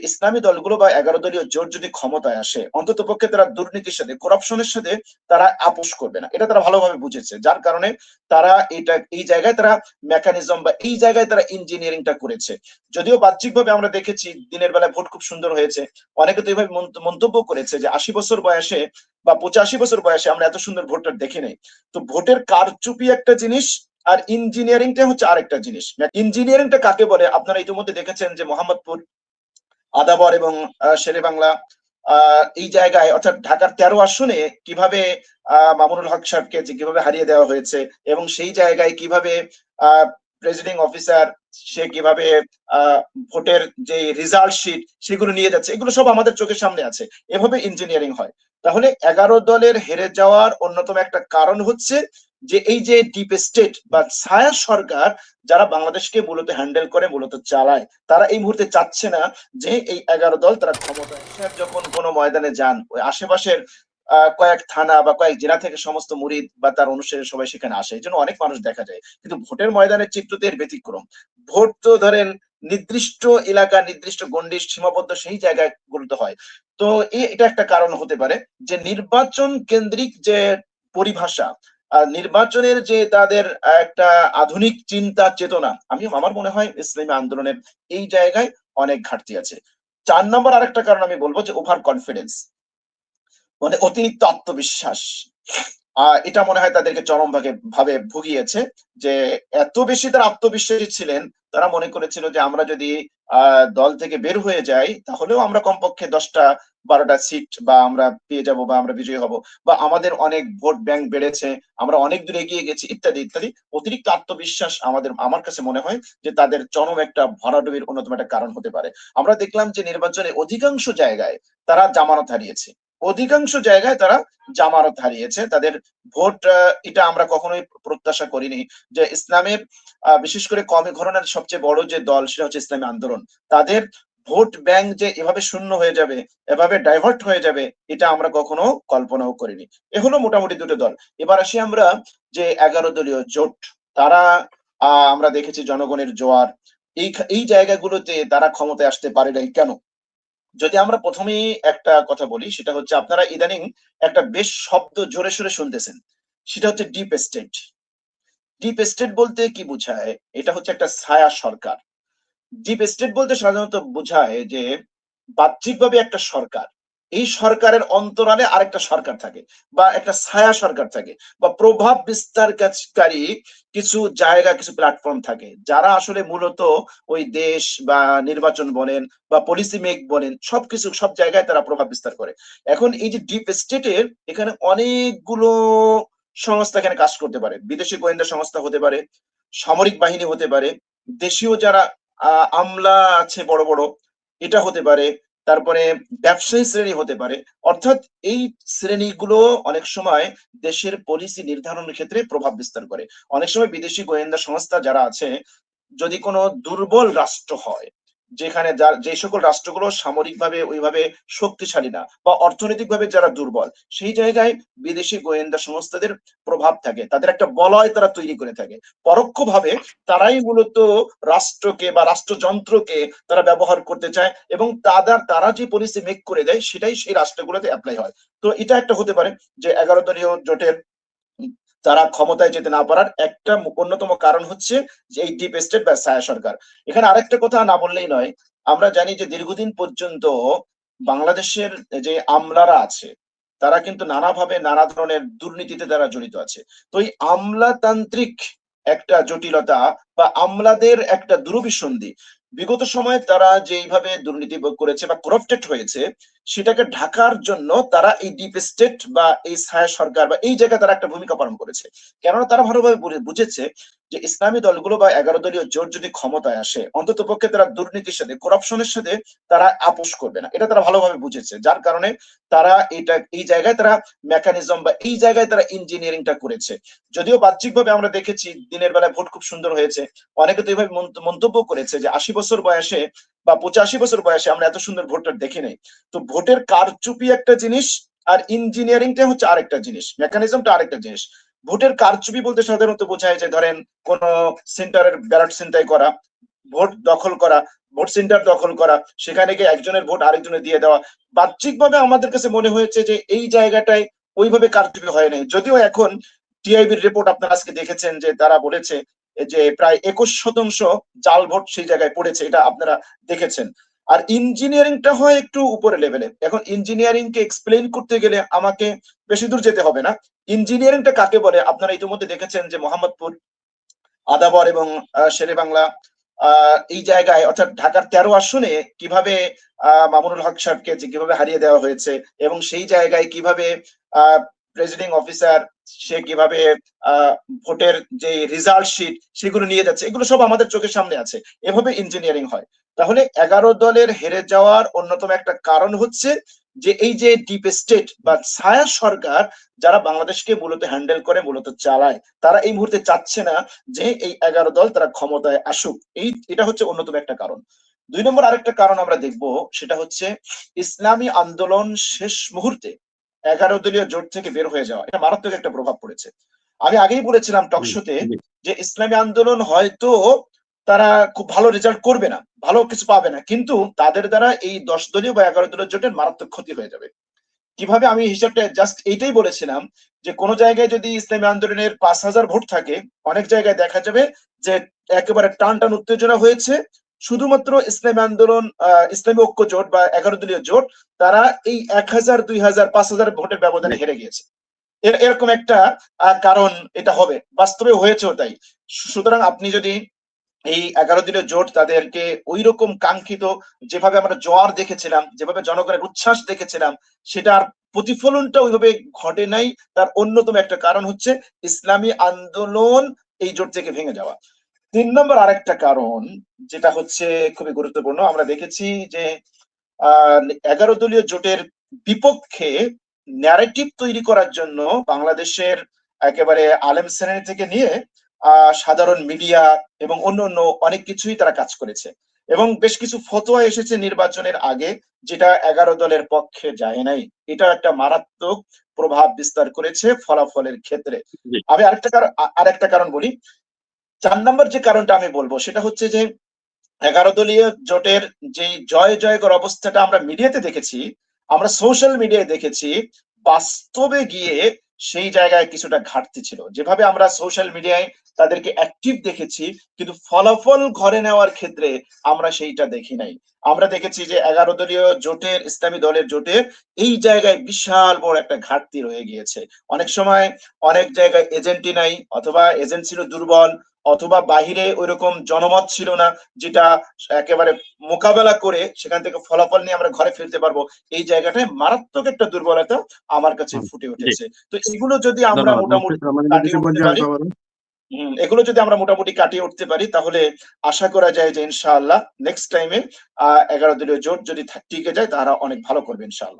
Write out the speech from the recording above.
ইসলামী দলগুলো বা 11 দলীয় জোট যদি ক্ষমতায় আসে, অন্তত পক্ষে তারা দুর্নীতির সাথে, করাপশনের সাথে তারা আপোষ করবে না, এটা তারা ভালোভাবে বুঝেছে। যার কারণে তারা এই জায়গায় তারা মেকানিজম বা এই জায়গায় তারা ইঞ্জিনিয়ারিংটা করেছে। যদিও বাহ্যিকভাবে আমরা দেখেছি দিনের বেলায় ভোট খুব সুন্দর হয়েছে, অনেকে তো এইভাবে মন্তব্য করেছে যে 80 বছর বয়সে বা 85 বছর বয়সে আমরা এত সুন্দর ভোটটা দেখি নাই। তো ভোটের কারচুপি একটা জিনিস, আর ইঞ্জিনিয়ারিংটা হচ্ছে আরেকটা জিনিস। ইঞ্জিনিয়ারিংটা কাকে বলে আপনারা ইতিমধ্যে দেখেছেন যে মোহাম্মদপুর, আদাবর এবং শেরে বাংলা এই জায়গায় অর্থাৎ ঢাকার 13 আসনে কিভাবে মামুনুল হক সাহেবকে কিভাবে হারিয়ে দেওয়া হয়েছে, এবং সেই জায়গায় কিভাবে প্রেসিডিং অফিসার সে কিভাবে ভোটের যে রেজাল্ট শিট সেগুলো নিয়ে যাচ্ছে, এগুলো সব আমাদের চোখের সামনে আছে। এভাবে ইঞ্জিনিয়ারিং হয়। তাহলে 11 দলের হেরে যাওয়ার অন্যতম একটা কারণ হচ্ছে যে এই যে ডিপ স্টেট বা ছায়া সরকার যারা বাংলাদেশকে মূলত হ্যান্ডেল করে, মূলত চালায়, তারা এই মুহূর্তে চাচ্ছে না যে এই 11 দল তারা ক্ষমতায়। যখন কোনো ময়দানে যান, ওই আশেপাশের কয়েক থানা বা কয়েক জেলা থেকে সমস্ত মুরিদ বা তার অনুসারী সবাই সেখানে আসে, এই জন্য অনেক মানুষ দেখা যায়। কিন্তু ভোটের ময়দানের চিত্রতে এর ব্যতিক্রম। ভোট তো ধরেন নির্দিষ্ট এলাকা, নির্দিষ্ট গণ্ডির সীমাবদ্ধ সেই জায়গায় গুরুত্ব হয়। তো এটা একটা কারণ হতে পারে যে নির্বাচন কেন্দ্রিক যে পরিভাষা, নির্বাচনের যে তাদের একটা আধুনিক চিন্তা চেতনা, আমার মনে হয় ইসলামী আন্দোলনের এই জায়গায় অনেক ঘাটতি আছে। 4 নম্বর আরেকটা কারণ আমি বলবো যে ওভার কনফিডেন্স, মানে অতিরিক্ত আত্মবিশ্বাস। এটা মনে হয় তাদেরকে চরম ভাবে ভুগিয়েছে, যে এত বেশি তারা আত্মবিশ্বাসী ছিলেন, তারা মনে করেছিল যে আমরা যদি দল থেকে বের হয়ে যাই তাহলেও আমরা কমপক্ষে 10টা-12টা সিট বা আমরা পেয়ে যাব, বা আমরা বিজয়ী হব, বা আমাদের অনেক ভোট ব্যাংক বেড়েছে, আমরা অনেক দূর এগিয়ে গেছি, ইত্যাদি ইত্যাদি। অতিরিক্ত আত্মবিশ্বাস আমার কাছে মনে হয় যে তাদের চরম একটা ভরাডুবির অন্যতম একটা কারণ হতে পারে। আমরা দেখলাম যে নির্বাচনে অধিকাংশ জায়গায় তারা জামানত হারিয়েছে, অধিকাংশ জায়গায় তারা জামানত হারিয়েছে তাদের ভোট। এটা আমরা কখনোই প্রত্যাশা করিনি যে ইসলামের বিশেষ করে কমই ঘরানার সবচেয়ে বড় যে দল সেটা হচ্ছে ইসলামী আন্দোলন, তাদের ভোট ব্যাংক যে এভাবে শূন্য হয়ে যাবে, এভাবে ডাইভার্ট হয়ে যাবে, এটা আমরা কখনো কল্পনাও করিনি। এ হলো মোটামুটি দুটো দল। এবার আসি আমরা যে 11 দলীয় জোট, তারা আমরা দেখেছি জনগণের জোয়ার, এই জায়গাগুলোতে তারা ক্ষমতায় আসতে পারে নাই কেন? যদি আমরা প্রথমেই একটা কথা বলি, সেটা হচ্ছে আপনারা ইদানিং একটা বেশ শব্দ জোরে সোরে শুনতেছেন, সেটা হচ্ছে ডিপ স্টেট। ডিপ স্টেট বলতে কি বোঝায়? এটা হচ্ছে একটা ছায়া সরকার। ডিপ স্টেট বলতে সাধারণত বোঝায় যে বাহ্যিকভাবে একটা সরকার, এই সরকারের অন্তরালে আরেকটা সরকার থাকে, বা একটা ছায়া সরকার থাকে, বা প্রভাব বিস্তারকারী কিছু জায়গা, কিছু প্ল্যাটফর্ম থাকে, যারা আসলে মূলত ওই দেশ বা নির্বাচন বলেন বা পলিসি মেক বলেন, সবকিছু সব জায়গায় তারা প্রভাব বিস্তার করে। এখন এই যে ডিপ স্টেটের এখানে অনেকগুলো সংস্থা এখানে কাজ করতে পারে। বিদেশি গোয়েন্দা সংস্থা হতে পারে, সামরিক বাহিনী হতে পারে, দেশীয় যারা আমলা আছে বড় বড়, এটা হতে পারে, তারপরে ব্যবসায়ী শ্রেণী হতে পারে। অর্থাৎ এই শ্রেণীগুলো অনেক সময় দেশের পলিসি নির্ধারণের ক্ষেত্রে প্রভাব বিস্তার করে। অনেক সময় বিদেশি গোয়েন্দা সংস্থা যারা আছে, যদি কোনো দুর্বল রাষ্ট্র হয়, যেখানে যে সকল রাষ্ট্রগুলো সামরিকভাবে ওইভাবে শক্তিশালী না বা অর্থনৈতিকভাবে যারা দুর্বল, সেই জায়গায় বিদেশি গোয়েন্দা সংস্থাদের প্রভাব থাকে, তাদের একটা বলয় তারা তৈরি করে থাকে। পরোক্ষভাবে তারাই মূলত রাষ্ট্রকে বা রাষ্ট্রযন্ত্রকে তারা ব্যবহার করতে চায়, এবং তারা যে পলিসি মেক করে দেয় সেটাই সেই রাষ্ট্রগুলোতে অ্যাপ্লাই হয়। তো এটা একটা হতে পারে যে 11 দলীয় জোটের তারা ক্ষমতায় যেতে না পারার একটা অন্যতম কারণ হচ্ছে যে এই ডিপ স্টেট বা ছায়া সরকার। এখানে আরেকটা কথা না বললেই নয়, আমরা জানি যে দীর্ঘদিন পর্যন্ত বাংলাদেশের যে আমলারা আছে, তারা কিন্তু নানাভাবে নানা ধরনের দুর্নীতিতে তারা জড়িত আছে। তো এই আমলাতান্ত্রিক একটা জটিলতা বা আমলাদের একটা দুরভিসন্ধি, বিগত সময়ে তারা যেইভাবে দুর্নীতি করেছে বা করাপ্টেড হয়েছে, সেটাকে ঢাকার জন্য তারা এই ডিপ স্টেট বা এই ছায়া সরকার বা এই জায়গায় তারা একটা ভূমিকা পালন করেছে। কেননা তারা ভালোভাবে বুঝেছে যে ইসলামী দলগুলো বা 11 দলীয় জোট যদি ক্ষমতায় আসে, অন্তত পক্ষে তারা দুর্নীতির সাথে, করাপশনের সাথে তারা আপোষ করবে না, এটা তারা ভালোভাবে বুঝেছে। যার কারণে তারা এই জায়গায় তারা মেকানিজম বা এই জায়গায় তারা ইঞ্জিনিয়ারিংটা করেছে। যদিও বাহ্যিকভাবে আমরা দেখেছি দিনের বেলায় ভোট খুব সুন্দর হয়েছে, অনেকে তো এইভাবে মন্তব্য করেছে যে 80 বছর বয়সে বা 85 বছর বয়সে আমরা এত সুন্দর ভোটটা দেখি নাই। তো ভোটের কারচুপি একটা জিনিস, আর ইঞ্জিনিয়ারিংটা হচ্ছে আরেকটা জিনিস, মেকানিজমটা আরেকটা জিনিস। ভোটের কারচুপি বলতে সাধারণত বোঝায় যে ধরেন কোন সেন্টারের ব্যালট ছিনতাই করা, ভোট দখল করা, ভোট সেন্টার দখল করা, সেখানে গিয়ে একজনের ভোট আরেকজনের দিয়ে দেওয়া, বাহ্যিকভাবে আমাদের কাছে মনে হয়েছে যে এই জায়গাটায় ওইভাবে কারচুপি হয় নাই। যদিও এখন টিআইবির রিপোর্ট আপনারা আজকে দেখেছেন যে তারা বলেছে যে প্রায় 21% জাল ভোট সেই জায়গায় পড়েছে, এটা আপনারা দেখেছেন। আর ইঞ্জিনিয়ারিংটা হয় একটু উপরে লেভেলে। এখন ইঞ্জিনিয়ারিং কে এক্সপ্লেইন করতে গেলে আমাকে বেশি দূর যেতে হবে না। ইঞ্জিনিয়ারিংটা কাকে বলে আপনারা ইতিমধ্যে দেখেছেন যে মোহাম্মদপুর, আদাবর এবং শেরেবাংলা এই জায়গায় অর্থাৎ ঢাকার 13 আসনে কিভাবে মামুনুল হক সাহেবকে যে কিভাবে হারিয়ে দেওয়া হয়েছে, এবং সেই জায়গায় কিভাবে প্রেসিডিং অফিসার সে কিভাবে ভোটের যে রেজাল্ট শিট সেগুলো নিয়ে যাচ্ছে, এগুলো সব আমাদের চোখের সামনে আছে। এভাবে ইঞ্জিনিয়ারিং হয়। তাহলে 11 দলের হেরে যাওয়ার অন্যতম একটা কারণ হচ্ছে যে এই যে ডিপ স্টেট বা ছায়া সরকার যারা বাংলাদেশকে মূলত হ্যান্ডেল করে, মূলত চালায়, তারা এই মুহূর্তে চাচ্ছে না যে এই 11 দল তারা ক্ষমতায় আসুক। এটা হচ্ছে অন্যতম একটা কারণ। 2 নম্বর আরেকটা কারণ আমরা দেখব, সেটা হচ্ছে ইসলামী আন্দোলন শেষ মুহূর্তে 11 দলীয় জোট থেকে বের হয়ে যাওয়া, এটা মারাত্মক একটা প্রভাব পড়েছে। আমি আগেই বলেছিলাম টকশোতে যে ইসলামী আন্দোলন হয়তো তারা খুব ভালো রেজাল্ট করবে না, ভালো কিছু পাবে না, কিন্তু তাদের দ্বারা এই 10 দলীয় বা 11 দলীয় জোটের মারাত্মক ক্ষতি হয়ে যাবে। কিভাবে, আমি হিসাবটা জাস্ট এইটাই বলেছিলাম যে কোন জায়গায় যদি ইসলামী আন্দোলনের 5,000 ভোট থাকে, অনেক জায়গায় দেখা যাবে যে একেবারে টান টান উত্তেজনা হয়েছে, শুধুমাত্র ইসলামী আন্দোলন ইসলামী ঐক্য জোট বা 11 দলীয় জোট তারা এই 1,000, 2,000, 5,000 ভোটের ব্যবধানে হেরে গিয়েছে। এরকম একটা কারণ এটা হবে, বাস্তবে হয়েছেও তাই। সুতরাং আপনি যদি এই 11 দলীয় জোট তাদেরকে ওই রকম কাঙ্ক্ষিত, যেভাবে আমরা জোয়ার দেখেছিলাম, যেভাবে জনগণের উচ্ছ্বাস দেখেছিলাম, সেটার প্রতিফলনটা ওইভাবে ঘটে নাই। তার অন্যতম একটা কারণ হচ্ছে ইসলামী আন্দোলন এই জোট থেকে ভেঙে যাওয়া। 3 নম্বর আরেকটা কারণ যেটা হচ্ছে খুবই গুরুত্বপূর্ণ, আমরা দেখেছি যে 11 দলীয় জোটের বিপক্ষে ন্যারেটিভ তৈরি করার জন্য বাংলাদেশের একেবারে আলেম শ্রেণী থেকে নিয়ে সাধারণ মিডিয়া এবং অন্য অনেক কিছুই তারা কাজ করেছে, এবং বেশ কিছু ফতোয়া এসেছে নির্বাচনের আগে যেটা 11 দলের পক্ষে যায় নাই। এটা একটা মারাত্মক প্রভাব বিস্তার করেছে ফলাফলের ক্ষেত্রে। আমি আরেকটা কারণ বলি। 4 নম্বর যে কারণটা আমি বলবো সেটা হচ্ছে যে 11 দলীয় জোটের যে জয় জয়কর অবস্থাটা আমরা মিডিয়াতে দেখেছি, আমরা সোশ্যাল মিডিয়ায় দেখেছি, বাস্তবে গিয়ে সেই জায়গায় কিছুটা ঘাটতি ছিল। যেভাবে আমরা সোশ্যাল মিডিয়ায় তাদেরকে অ্যাক্টিভ দেখেছি, কিন্তু ফলাফল ঘরে নেওয়ার ক্ষেত্রে আমরা সেইটা দেখি নাই। আমরা দেখেছি যে 11 দলীয় জোটের, ইসলামী দলের জোটের এই জায়গায় বিশাল বড় একটা ঘাটতি রয়ে গিয়েছে। অনেক সময় অনেক জায়গায় এজেন্টই নাই, অথবা এজেন্ট ছিল দুর্বল, অথবা বাহিরে ওইরকম জনমত ছিল না যেটা একেবারে মোকাবেলা করে সেখান থেকে ফলাফল নিয়ে আমরা ঘরে ফিরতে পারবো। এই জায়গাটায় মারাত্মক একটা দুর্বলতা আমার কাছে ফুটে উঠেছে। তো এগুলো যদি আমরা মোটামুটি কাটিয়ে উঠতে পারি, এগুলো যদি আমরা মোটামুটি কাটিয়ে উঠতে পারি, তাহলে আশা করা যায় যে ইনশাআল্লাহ নেক্সট টাইমে 11 দলীয় জোট যদি টিকে যায় তারা অনেক ভালো করবে ইনশাআল্লাহ।